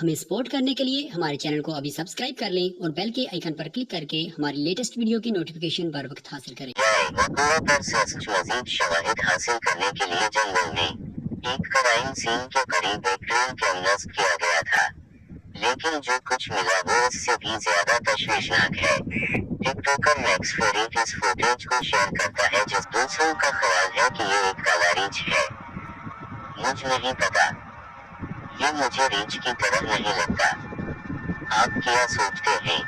हमें सपोर्ट करने के लिए हमारे चैनल को अभी सब्सक्राइब कर लें और बेल के आइकन पर क्लिक करके हमारी लेटेस्ट वीडियो की नोटिफिकेशन बर वक्त हासिल करें। पर से मजीद शवाहिद हासिल करने के लिए जंगल में एक क्राइम सीन के करीब एक ट्रेन को नस्ब किया गया था, लेकिन जो कुछ मिला वो इससे भी ज्यादा तशवीशनाक है। टिकटॉकर मैक्स फेरिक इस फुटेज को शेयर करता है जिस दूसरों का ख्याल है कि ये एक काला रीछ है। मुझ नहीं पता, ये मुझे रीछ की तरह नहीं लगता। आप क्या सोचते हैं?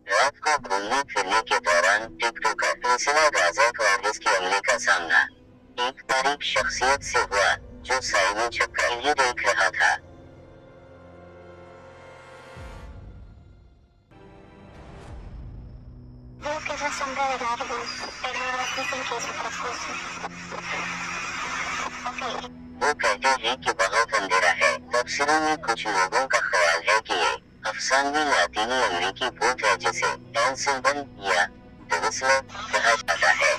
रात को घूमने फिरने के दौरान टिकटॉकर सिलसिला राज़क और इसके अमले का सामना एक तारीफ शख्सियत से हुआ, जो साइड छक्कर ये देख रहा था। वो कहते हैं कि बहुत अंधेरा है। तफसीरों में कुछ लोगों का ख्याल है कि ये अफसानवी लातीनी अमेरिकी भूत है जिसे एल सिल्वन या डिविसलर कहा जाता है।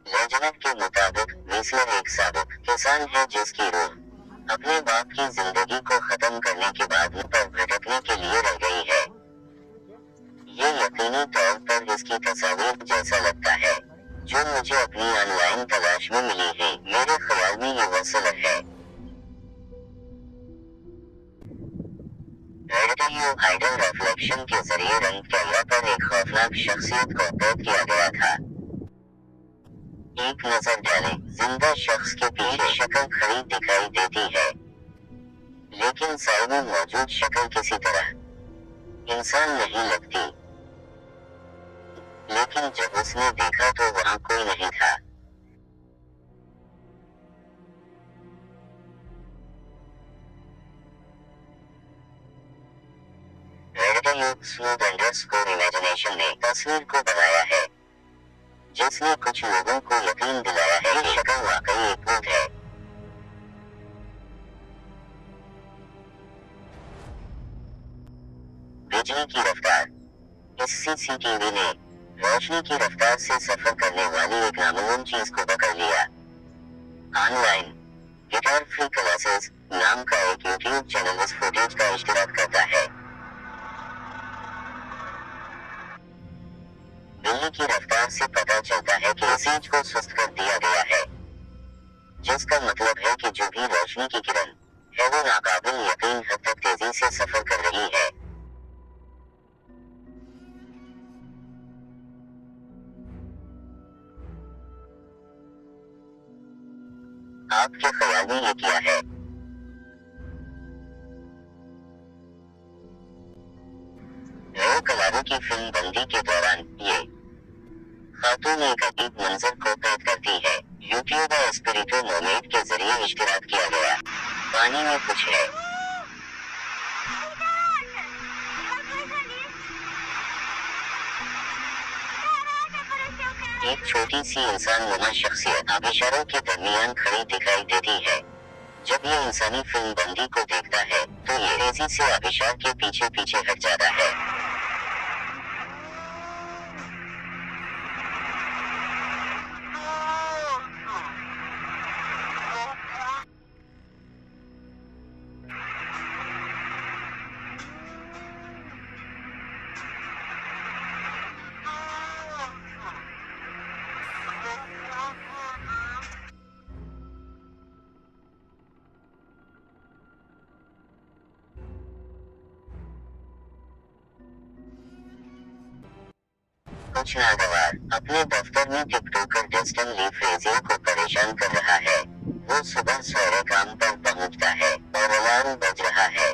लेजेंड के मुताबिक विस्लर एक साबिक किसान है जिसकी रूह अपने बाप की जिंदगी को खत्म करने के बाद पर भटकने के लिए रह गई है। ये यकीनी तौर पर इसकी तस्वीर जैसा लगता है, जो मुझे अपनी ऑनलाइन तलाश में मिली है। मेरे ख्याल में ये वसलर है। रेडियो हाइडल रिफ्लेक्शन के जरिए रंग कैमरा पर एक खौफनाक शख्सियत को कैद किया गया था। एक नजर डालें, जिंदा शख्स के पीछे शक्ल खड़ी दिखाई देती है, लेकिन साइड में मौजूद शक्ल किसी तरह इंसान नहीं लगती। लेकिन जब उसने देखा तो वहाँ कोई नहीं था। रेडियो स्मूथ अंडरस्कोर इमेजिनेशन ने तस्वीर को बनाया है, जिसने कुछ लोगों को यकीन दिलाया है कि शक्ल वाकई एक भूत है। बिजली की रफ्तार। इस सीसीटीवी ने रोशनी की रफ्तार से सफर करने वाली एक नामालूम चीज को पकड़ लिया। ऑनलाइन गिटार फ्री क्लासेस नाम का एक यूट्यूब चैनल इस फुटेज का इश्तिराक करता है। बिजली की रफ्तार से पता चलता है कि इमेज को सुस्त कर दिया गया है, जिसका मतलब है कि जो भी रोशनी की किरण है वो नाकाबिल यकीन हद तक तेजी से सफर कर रही है। आपके ख्याल में ये क्या है? रो कलारू की फिल्म बंदी के दौरान ये खातून एक अजीब मंजर को कैद करती है। यूट्यूब एस्पिरिटो मोमेट के जरिए इश्तिराक किया गया। पानी में कुछ है। एक छोटी सी इंसान नुमा शख्सियत आबिशारों के दरमियान खड़ी दिखाई देती है। जब ये इंसानी फिल्म बंदी को देखता है तो ये तेजी से आबिशार के पीछे पीछे हट जाता है। कुछ नागवार अपने दफ्तर में टिकटॉकर जस्टिन ली फ्रेजियर को परेशान कर रहा है। वो सुबह सवेरे काम पर पहुंचता है और अलार्म बज रहा है।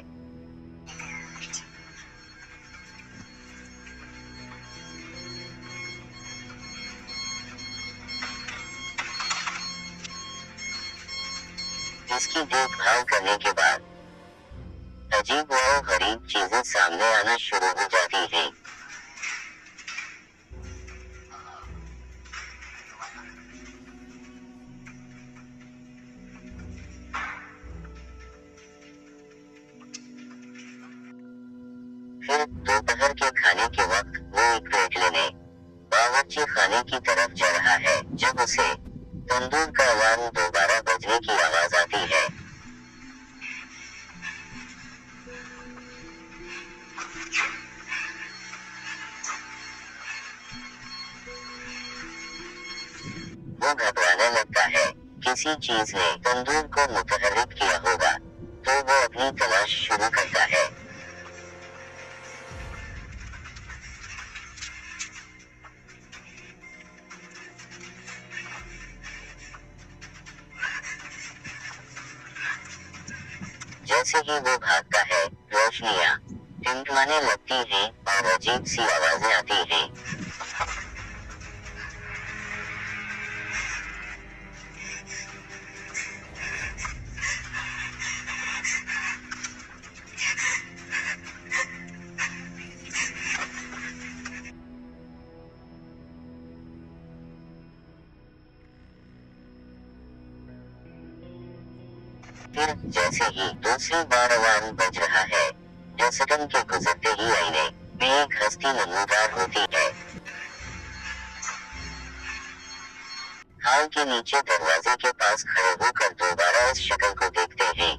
इसकी देखभाल करने के बाद अजीब व गरीब चीजें सामने आना शुरू हो जाती हैं। फिर दोपहर के खाने के वक्त वो एक ब्रेक लेने बावर्ची खाने की तरफ जा रहा है जब उसे तंदूर का अलार्म दोबारा बजने की आवाज आती है। वो घबराने लगता है, किसी चीज ने तंदूर को मुतहर्रिक किया होगा, तो वो अपनी तलाश शुरू करता है। जैसे ही वो भागता है, रोशनियां टिमटिमाने लगती हैं और अजीब सी आवाजें आती हैं। फिर जैसे ही दूसरी बार अलार्म बज रहा है, जसडन के गुजरते ही आईने में एक हस्ती नमूदार होती है। हाल के नीचे दरवाजे के पास खड़े होकर दोबारा इस शक्ल को देखते हैं।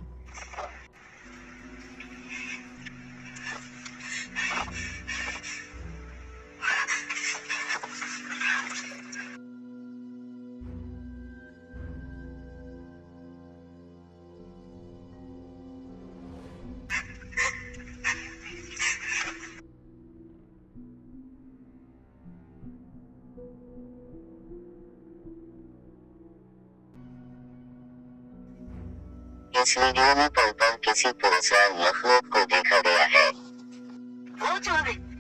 इस वीडियो में पल पल किसी पुरस्कार मखलूक को देखा गया है।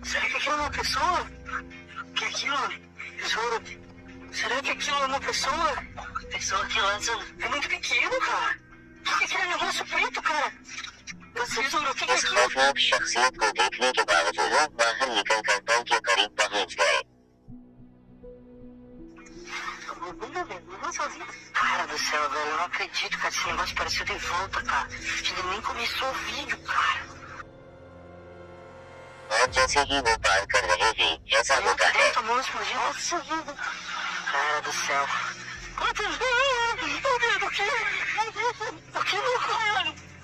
Será que aquilo é uma pessoa? Que aquilo, juro, será que aquilo é uma pessoa? Pessoa que lança é muito pequeno, cara. O que é aquele negócio preto, cara? Você juro, o que é इस aquilo? खौफनाक शख्सियत को देखने के बावजूद लोग बाहर निकलकर पल के करीब पहुंच गए। Não vou sozinho. Cara do céu, velho, eu não acredito, cara. Esse negócio pareceu de volta, cara. Ele nem começou o vídeo, cara. और जैसे ही वो पार कर रहे हैं, ऐसा होता है। A mão explodiu. Nossa vida. Cara do céu. Meu Deus, o que? O que, louco?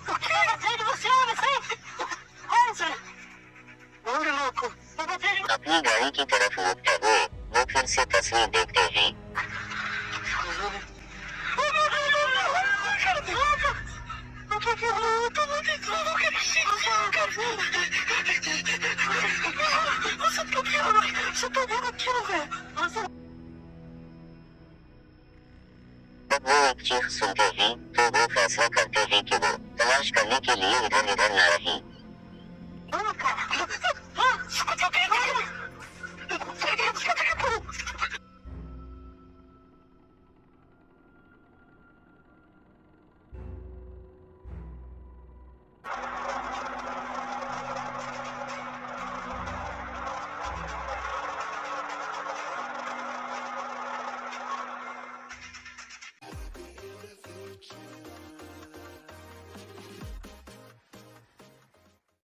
O que? Atrás de você, homem, sai! Onde? Onde, louco? Eu vou atrás de अपनी गाड़ी की तरफ मुड़ते हुए वो फिर से तस्वीर देखते हैं। जब वो एक चीख सुनते हैं, तो वो फैसला करते हैं कि वो तलाश करने के लिए इधर उधर न रहें। Vamos, cara. Escuta o que?